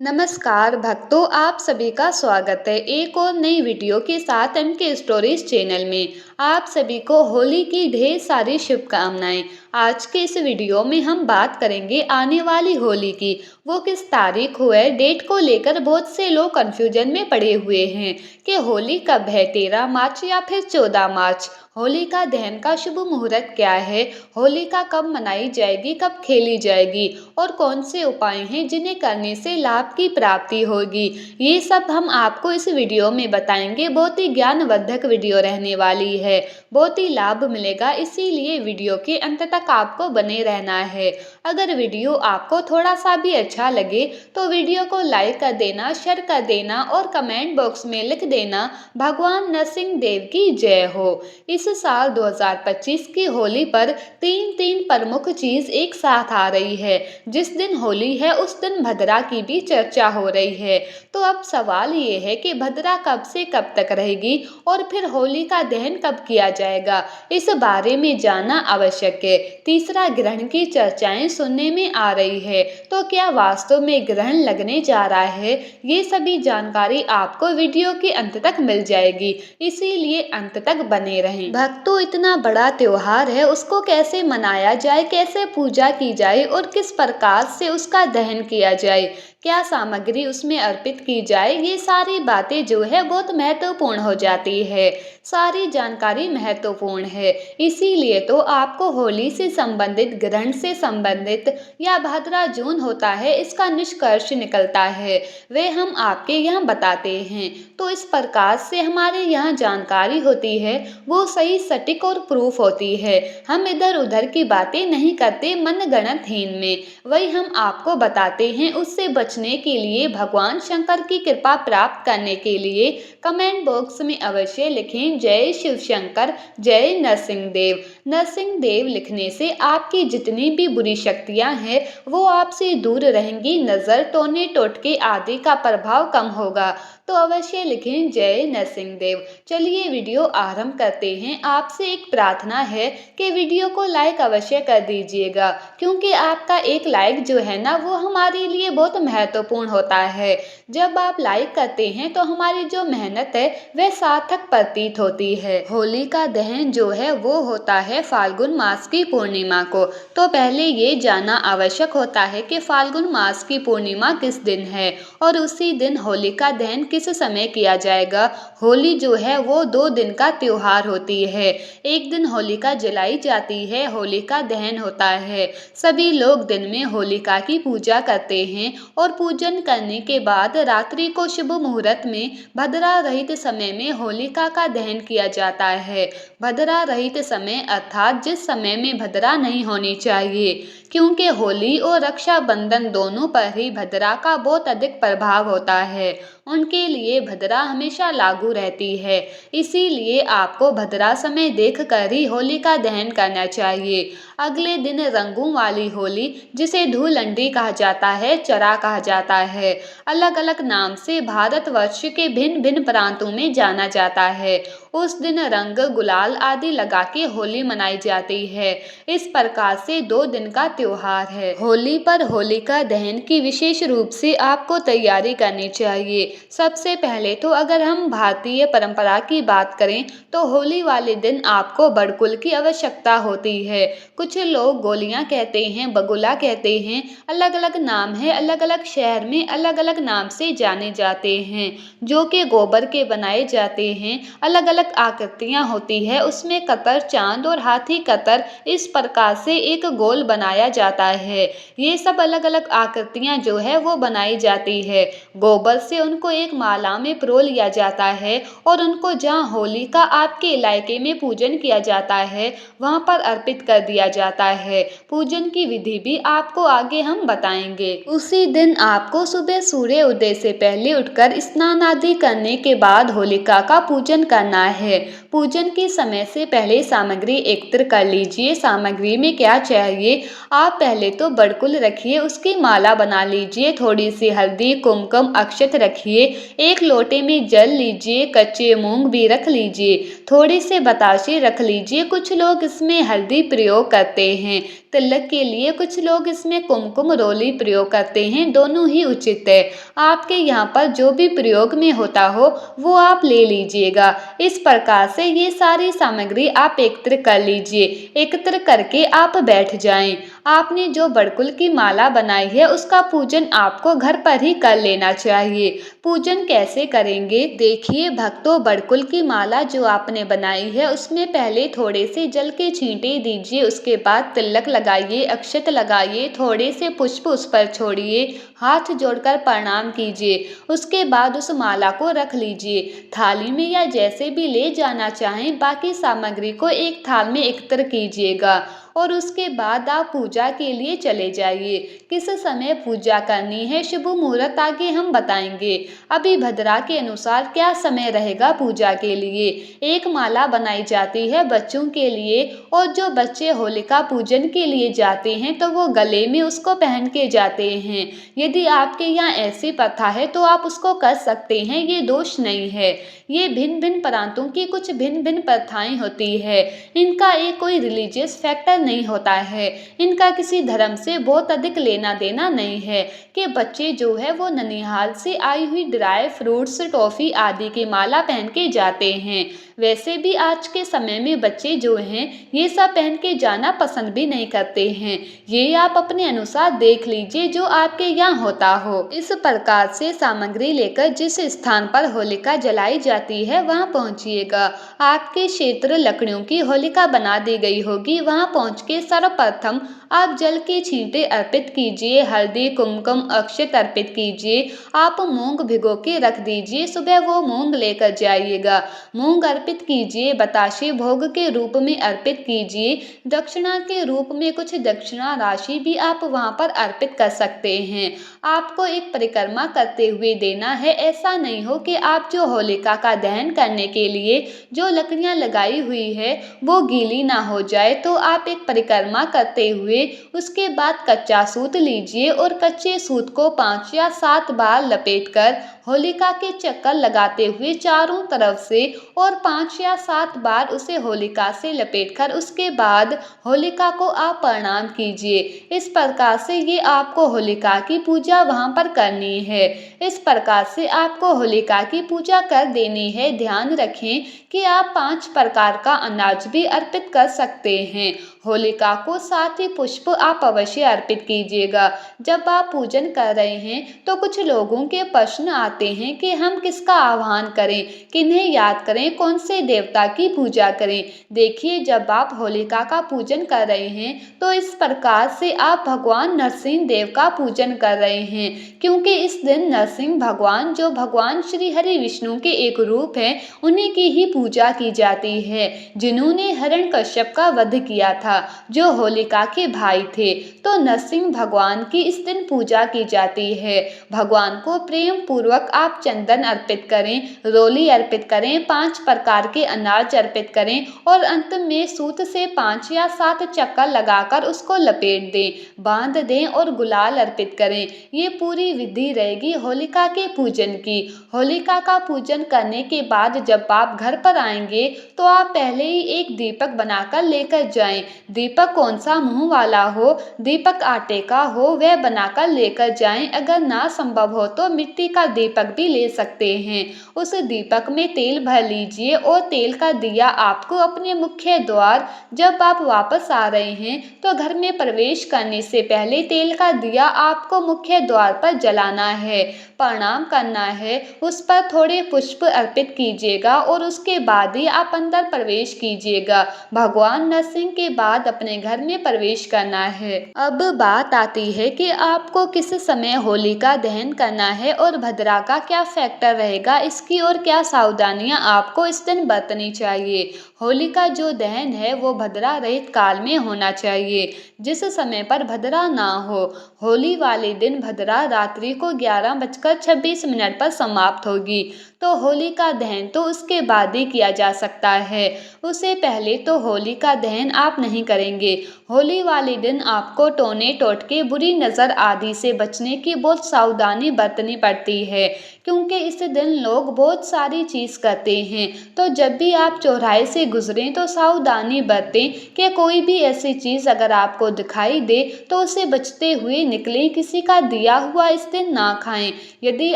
नमस्कार भक्तों, आप सभी का स्वागत है एक और नई वीडियो के साथ एम के स्टोरीज चैनल में। आप सभी को होली की ढेर सारी शुभकामनाएं। आज के इस वीडियो में हम बात करेंगे आने वाली होली की। वो किस तारीख को है, डेट को लेकर बहुत से लोग कंफ्यूजन में पड़े हुए हैं कि होली कब है, 13 मार्च या फिर 14 मार्च। होलिका दहन का शुभ मुहूर्त क्या है, होलिका कब मनाई जाएगी, कब खेली जाएगी और कौन से उपाय हैं जिन्हें करने से लाभ की प्राप्ति होगी। ये सब हम आपको इस वीडियो में बताएंगे। बहुत ही ज्ञानवर्धक वीडियो रहने वाली है, बहुत ही लाभ मिलेगा, इसीलिए वीडियो के अंत तक आपको बने रहना है। अगर वीडियो आपको थोड़ा सा भी अच्छा लगे तो वीडियो को लाइक कर देना, शेयर कर देना और कमेंट बॉक्स में लिख देना भगवान नरसिंह देव की जय हो। इस साल 2025 की होली पर तीन प्रमुख चीज एक साथ आ रही है। जिस दिन होली है उस दिन भद्रा की भी चर्चा हो रही है। तो अब सवाल ये है कि भद्रा कब से कब तक रहेगी और फिर होली का दहन कब किया जाएगा, इस बारे में जानना आवश्यक है। तीसरा, ग्रहण की चर्चाएं सुनने में आ रही है, तो क्या वास्तव में ग्रहण लगने जा रहा है, ये सभी जानकारी आपको वीडियो के अंत तक मिल जाएगी, इसीलिए अंत तक बने रहें। भक्तों, इतना बड़ा त्योहार है, उसको कैसे मनाया जाए, कैसे पूजा की जाए और किस प्रकार से उसका दहन किया जाए, क्या सामग्री उसमें अर्पित की जाए, ये सारी बातें जो है बहुत महत्वपूर्ण हो जाती है। सारी जानकारी महत्वपूर्ण है, इसीलिए तो आपको होली से संबंधित, ग्रहण से संबंधित या भद्रा जून होता है इसका निष्कर्ष निकलता है, वे हम आपके यहाँ बताते हैं। तो इस प्रकार से हमारे यहाँ जानकारी होती है, वो सही, सटीक और प्रूफ होती है। हम इधर उधर की बातें नहीं करते मनगढ़ंत हीन में, वही हम आपको बताते हैं। उससे बचने के लिए, भगवान शंकर की कृपा प्राप्त करने के लिए कमेंट बॉक्स में अवश्य लिखें जय शिव शंकर, जय नरसिंह देव। नरसिंह देव लिखने से आपकी जितनी भी बुरी शक्तियां हैं वो आपसे दूर रहेंगी, नजर, टोने टोटके आदि का प्रभाव कम होगा। तो अवश्य लिखें जय नरसिंह देव। चलिए वीडियो आरंभ करते हैं। आपसे एक प्रार्थना है कि वीडियो को लाइक अवश्य कर दीजिएगा, क्योंकि आपका एक लाइक जो है ना वो हमारे लिए बहुत महत्वपूर्ण होता है। जब आप लाइक करते हैं तो हमारी जो मेहनत है वह सार्थक प्रतीत होती है। होली का दहन जो है वो होता है फाल्गुन मास की पूर्णिमा को। तो पहले ये जानना आवश्यक होता है कि फाल्गुन मास की पूर्णिमा किस दिन है और उसी दिन होली का दहन किस समय किया जाएगा। होली जो है वो 2 दिन का त्योहार होती है। एक दिन होलिका जलाई जाती है, होलिका दहन होता है। सभी लोग दिन में होलिका की पूजा करते हैं और पूजन करने के बाद रात्रि को शुभ मुहूर्त में भद्रा रहित समय में होलिका का दहन किया जाता है। भद्रा रहित समय अर्थात जिस समय में भद्रा नहीं होनी चाहिए, क्योंकि होली और रक्षाबंधन दोनों पर ही भद्रा का बहुत अधिक प्रभाव होता है। उनके लिए भद्रा हमेशा लागू रहती है, इसीलिए आपको भद्रा समय देखकर ही होली का दहन करना चाहिए। अगले दिन रंगों वाली होली, जिसे धूलंडी कहा जाता है, चरा कहा जाता है, अलग अलग नाम से भारतवर्ष के भिन्न भिन्न प्रांतों में जाना जाता है। उस दिन रंग, गुलाल आदि लगा के होली मनाई जाती है। इस प्रकार से 2 दिन का त्योहार है। होली पर होलिका दहन की विशेष रूप से आपको तैयारी करनी चाहिए। सबसे पहले तो अगर हम भारतीय परंपरा की बात करें तो होली वाले दिन आपको बड़कुल की आवश्यकता होती है। कुछ लोग गोलियां कहते हैं, बगुला कहते हैं, अलग अलग नाम है, अलग अलग शहर में अलग अलग नाम से जाने जाते हैं, जो कि गोबर के बनाए जाते हैं। अलग अलग आकृतियां होती है, उसमें कतर, चांद और हाथी कतर, इस प्रकार से एक गोल बनाया जाता है। ये सब अलग अलग आकृतियां जो है वो बनाई जाती है। गोबर से उनको एक माला में पिरो लिया जाता है और उनको जहाँ होली का आपके इलाके में पूजन किया जाता है वहाँ पर अर्पित कर दिया जाता है। पूजन की विधि भी आपको आगे हम बताएंगे। उसी दिन आपको सुबह सूर्य उदय से पहले उठकर स्नान आदि करने के बाद होलिका का पूजन करना है। पूजन के समय से पहले सामग्री एकत्र कर लीजिए। सामग्री में क्या चाहिए, आप पहले तो बड़कुल रखिए, उसकी माला बना लीजिए। थोड़ी सी हल्दी, कुमकुम, अक्षत रखिए। एक लोटे में जल लीजिए। कच्चे मूंग भी रख लीजिए। थोड़े से बताशे रख लीजिए। कुछ लोग इसमें हल्दी प्रयोग करते हैं। तिलक के लिए कुछ लोग इसमें कुमकुम रोली प्रयोग करते हैं। दोनों ही उचित है। आपके यहाँ पर जो भी प्रयोग में होता हो वो आप ले लीजिएगा। इस प्रकार से ये सारी सामग्री आप एकत्र कर लीजिए। एकत्र करके आप बैठ जाएं। आपने जो बड़कुल की माला बनाई है उसका पूजन आपको घर पर ही कर लेना चाहिए। पूजन कैसे करेंगे, देखिए भक्तों, बड़कुल की माला जो आपने बनाई है उसमें पहले थोड़े से जल के छींटे दीजिए। उसके बाद तिलक लगाइए, अक्षत लगाइए, थोड़े से पुष्प उस पर छोड़िए, हाथ जोड़कर प्रणाम कीजिए। उसके बाद उस माला को रख लीजिए थाली में या जैसे भी ले जाना चाहें। बाकी सामग्री को एक थाल में एकत्र कीजिएगा और उसके बाद आप पूजा के लिए चले जाइए। किस समय पूजा करनी है, शुभ मुहूर्त आगे हम बताएंगे। अभी भद्रा के अनुसार क्या समय रहेगा पूजा के लिए। एक माला बनाई जाती है बच्चों के लिए, और जो बच्चे होलिका पूजन के लिए जाते हैं तो वो गले में उसको पहन के जाते हैं। यदि आपके यहाँ ऐसी प्रथा है तो आप उसको कर सकते हैं, ये दोष नहीं है। ये भिन्न भिन्न प्रांतों की कुछ भिन्न भिन्न प्रथाएं होती है। इनका एक कोई रिलीजियस फैक्टर नहीं होता है। इनका किसी धर्म से बहुत अधिक लेना देना नहीं है कि बच्चे जो है वो ननिहाल से आई हुई ड्राई फ्रूट्स, टॉफी आदि की माला पहन के जाते हैं। वैसे भी आज के समय में बच्चे जो हैं ये सब पहन के जाना पसंद भी नहीं करते हैं। ये आप अपने अनुसार देख लीजिए जो आपके यहाँ होता हो। इस प्रकार से सामग्री लेकर जिस स्थान पर होलिका जलाई जाती है वहाँ पहुँचिएगा। आपके क्षेत्र लकड़ियों की होलिका बना दी गई होगी। वहाँ पहुँच के सर्वप्रथम आप जल के छींटे अर्पित कीजिए, हल्दी, कुमकुम, अक्षत अर्पित कीजिए। आप मूंग भिगो के रख दीजिए, सुबह वो मूंग लेकर जाइएगा। मूंग अर्पित कीजिए, बताशे भोग के रूप में अर्पित कीजिए। दक्षिणा के रूप में कुछ दक्षिणा राशि भी आप वहाँ पर अर्पित कर सकते हैं। आपको एक परिक्रमा करते हुए देना है। ऐसा नहीं हो कि आप जो होलिका का दहन करने के लिए जो लकड़ियाँ लगाई हुई है वो गीली ना हो जाए। तो आप एक परिक्रमा करते हुए उसके बाद कच्चा सूत लीजिए और कच्चे सूत को 5 या 7 बार लपेटकर होलिका के चक्कर लगाते हुए चारों तरफ से और 5 या 7 बार उसे होलिका से लपेटकर उसके बाद होलिका को आप प्रणाम कीजिए। इस प्रकार से ये आपको होलिका की पूजा वहाँ पर करनी है। इस प्रकार से आपको होलिका की पूजा कर देनी है। ध्यान रखें कि आप 5 प्रकार का अनाज भी अर्पित कर सकते हैं। होलिका को 7 ही पुष्प आप अवश्य अर्पित कीजिएगा। जब आप पूजन कर रहे हैं तो कुछ लोगों के प्रश्न आते हैं कि हम किसका आह्वान करें, किन्हें याद करें, कौन से देवता की पूजा करें। देखिए, जब आप होलिका का पूजन कर रहे हैं तो इस प्रकार से आप भगवान नरसिंह देव का पूजन कर रहे हैं, क्योंकि इस दिन नरसिंह भगवान जो भगवान श्री हरि विष्णु के एक रूप हैं, उन्हीं की ही पूजा की जाती है, जिन्होंने हिरण्यकश्यप का वध किया था, जो होलिका के भाई थे। तो नरसिंह भगवान की इस दिन पूजा की जाती है। भगवान को प्रेम पूर्वक आप चंदन अर्पित करें, रोली अर्पित करें, 5 प्रकार के अनाज अर्पित करें और अंत में सूत से 5 या 7 चक्कर लगाकर उसको लपेट दें, बांध दें और गुलाल अर्पित करें। ये पूरी विधि रहेगी होलिका के पूजन की। होलिका का पूजन करने के बाद जब आप घर पर आएंगे तो आप पहले ही एक दीपक बनाकर लेकर जाएं। दीपक कौन सा मुंह वाला हो, दीपक आटे का हो, वह बनाकर लेकर जाएं। अगर ना संभव हो तो मिट्टी का दीपक भी ले सकते हैं। उस दीपक में तेल भर लीजिए और तेल का दिया आपको अपने मुख्य द्वार, जब आप वापस आ रहे हैं तो घर में प्रवेश करने से पहले तेल का दिया आपको मुख्य द्वार पर जलाना है, प्रणाम करना है, उस पर थोड़े पुष्प अर्पित कीजिएगा और उसके बाद ही आप अंदर प्रवेश कीजिएगा। भगवान नरसिंह के बाद अपने घर में प्रवेश करना है। अब बात आती है कि आपको किस समय होलिका दहन करना है और भद्रा का क्या फैक्टर रहेगा, इसकी और क्या सावधानियां आपको इस दिन बरतनी चाहिए। होली का जो दहन है वो भद्रा रहित काल में होना चाहिए, जिस समय पर भद्रा ना हो। होली वाले दिन भद्रा रात्रि को 11:26 पर समाप्त होगी, तो होली का दहन तो उसके बाद ही किया जा सकता है। उससे पहले तो होली का दहन आप नहीं करेंगे। होली वाले दिन आपको टोने टोटके, बुरी नज़र आदि से बचने की बहुत सावधानी बरतनी पड़ती है, क्योंकि इस दिन लोग बहुत सारी चीज़ करते हैं। तो जब भी आप चौराहे से गुजरें तो सावधानी बरतें कि कोई भी ऐसी चीज़ अगर आपको दिखाई दे तो उसे बचते हुए निकलें। किसी का दिया हुआ इस दिन ना खाएं। यदि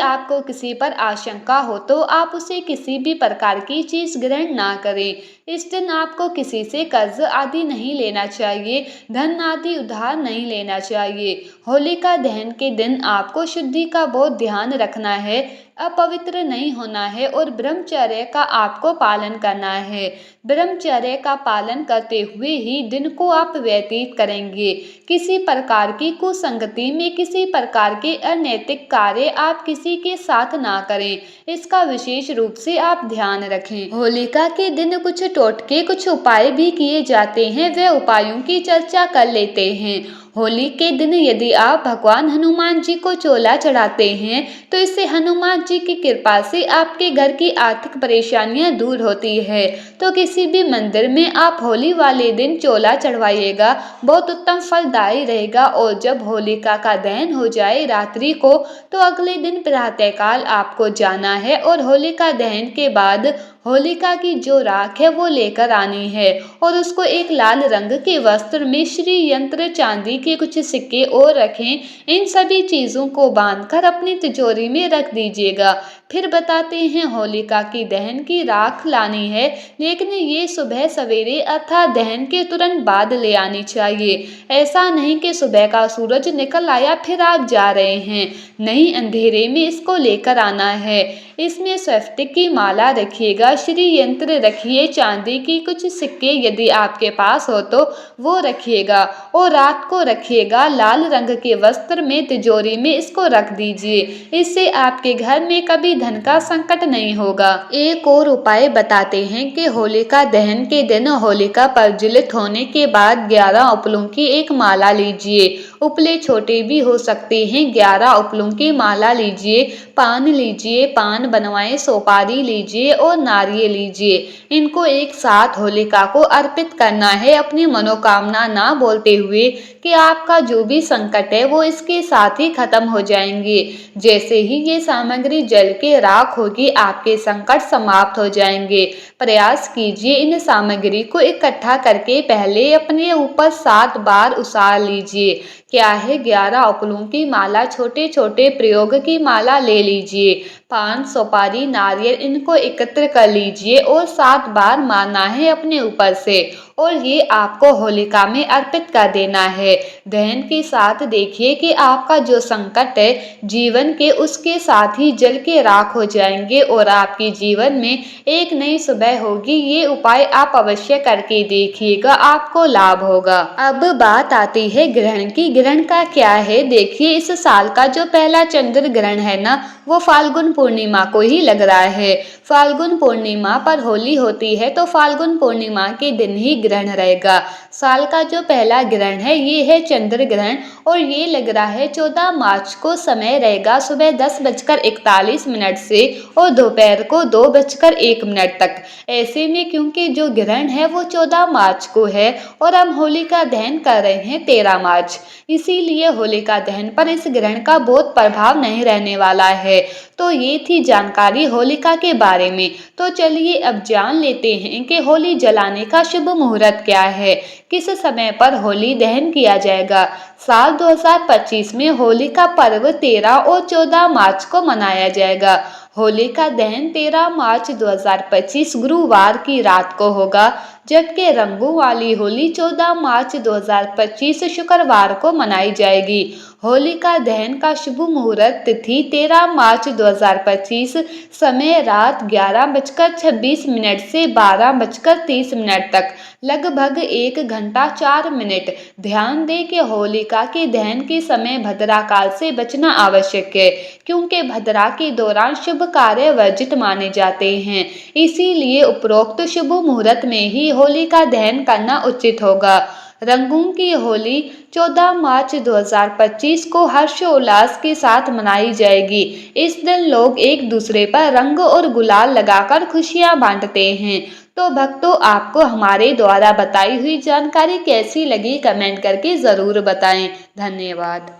आपको किसी पर आशंका हो तो आप उसे किसी भी प्रकार की चीज़ ग्रहण ना करें। इस दिन आपको किसी से कर्ज आदि नहीं लेना चाहिए, धन आदि उधार नहीं लेना चाहिए। होलिका दहन के दिन आपको शुद्धि का बहुत ध्यान रखना है, अपवित्र नहीं होना है और ब्रह्मचर्य का आपको पालन करना है। ब्रह्मचर्य का पालन करते हुए ही दिन को आप व्यतीत करेंगे। किसी प्रकार की कुसंगति में, किसी प्रकार के अनैतिक कार्य आप किसी के साथ ना करें, इसका विशेष रूप से आप ध्यान रखें। होलिका के दिन कुछ टोटके, कुछ उपाय भी किए जाते हैं, वे उपायों की चर्चा कर लेते हैं। होली के दिन यदि आप भगवान हनुमान जी को चोला चढ़ाते हैं तो इससे हनुमान जी की कृपा से आपके घर की आर्थिक परेशानियां दूर होती है। तो किसी भी मंदिर में आप होली वाले दिन चोला चढ़वाइएगा, बहुत उत्तम फलदायी रहेगा। और जब होलिका का दहन हो जाए रात्रि को, तो अगले दिन प्रातःकाल आपको जाना है और होलिका दहन के बाद होलिका की जो राख है वो लेकर आनी है और उसको एक लाल रंग के वस्त्र में श्री यंत्र, चांदी के कुछ सिक्के और रखें। इन सभी चीज़ों को बांधकर अपनी तिजोरी में रख दीजिएगा। फिर बताते हैं, होलिका की दहन की राख लानी है, लेकिन ये सुबह सवेरे अर्थात दहन के तुरंत बाद ले आनी चाहिए। ऐसा नहीं कि सुबह का सूरज निकल आया फिर आप जा रहे हैं, नहीं, अंधेरे में इसको लेकर आना है। इसमें स्फटिक की माला रखिएगा, श्री यंत्र रखिए, चांदी की कुछ सिक्के यदि आपके पास हो तो वो रखिएगा और रात को रखिएगा लाल रंग के वस्त्र में तिजोरी में इसको रख दीजिए। इससे आपके घर में कभी धन का संकट नहीं होगा। एक और उपाय बताते हैं कि होलिका दहन के दिन होलिका प्रज्वलित होने के बाद 11 उपलों की एक माला लीजिए। उपले छोटे भी हो सकते हैं। 11 उपलों की माला लीजिए, पान लीजिए, पान बनवाए, सुपारी लीजिए और नारियल लीजिए। इनको एक साथ होलिका को अर्पित करना है, अपनी मनोकामना ना बोलते हुए कि आपका जो भी संकट है वो इसके साथ ही खत्म हो जाएंगे। जैसे ही ये सामग्री जल के राख होगी, आपके संकट समाप्त हो जाएंगे। प्रयास कीजिए इन सामग्री को इकट्ठा करके पहले अपने ऊपर 7 बार उसार लीजिए। क्या है, 11 उपलों की माला, छोटे छोटे प्रयोग की माला ले लीजिए। पान, सुपारी, नारियल इनको एकत्र कर लीजिए और 7 बार मारना है अपने ऊपर से और ये आपको होलिका में अर्पित कर देना है। दहन के साथ देखिए कि आपका जो संकट है जीवन के, उसके साथ ही जल के राख हो जाएंगे और आपके जीवन में एक नई सुबह होगी। ये उपाय आप अवश्य करके देखिएगा, आपको लाभ होगा। अब बात आती है ग्रहण की। ग्रहण का क्या है, देखिए इस साल का जो पहला चंद्र ग्रहण है ना, वो फाल्गुन पूर्णिमा को ही लग रहा है। फाल्गुन पूर्णिमा पर होली होती है, तो फाल्गुन पूर्णिमा के दिन ही ग्रहण रहेगा। साल का जो पहला ग्रहण है ये है चंद्र ग्रहण और ये लग रहा है 14 मार्च को। समय रहेगा सुबह 10:41 से और दोपहर को 2:01 तक। ऐसे में क्योंकि जो ग्रहण है वो 14 मार्च को है और हम होलिका दहन कर रहे हैं 13 मार्च, इसीलिए होलिका दहन पर इस ग्रहण का बहुत प्रभाव नहीं रहने वाला है। तो ये थी जानकारी होलिका के बारे में। तो चलिए अब जान लेते हैं कि होली जलाने का शुभ मुहूर्त क्या है, किस समय पर होली दहन किया जाएगा। साल 2025 में होली का पर्व 13 और 14 मार्च को मनाया जाएगा। होली का दहन 13 मार्च 2025 गुरुवार की रात को होगा, जबकि रंगों वाली होली 14 मार्च 2025 शुक्रवार को मनाई जाएगी। होली का दहन का शुभ मुहूर्त तिथि 13 मार्च 2025, समय रात 11:26 से 12:30 तक, लगभग 1 घंटा घंटा 4 मिनट। ध्यान दें कि होलिका के दहन के समय भद्रा काल से बचना आवश्यक है, क्योंकि भद्रा के दौरान शुभ कार्य वर्जित माने जाते हैं। इसीलिए उपरोक्त शुभ मुहूर्त में ही होली का दहन करना उचित होगा। रंगों की होली 14 मार्च 2025 को हर्षोल्लास के साथ मनाई जाएगी। इस दिन लोग एक दूसरे पर रंग और गुलाल लगाकर खुशियां बांटते हैं। तो भक्तों, आपको हमारे द्वारा बताई हुई जानकारी कैसी लगी, कमेंट करके ज़रूर बताएं। धन्यवाद।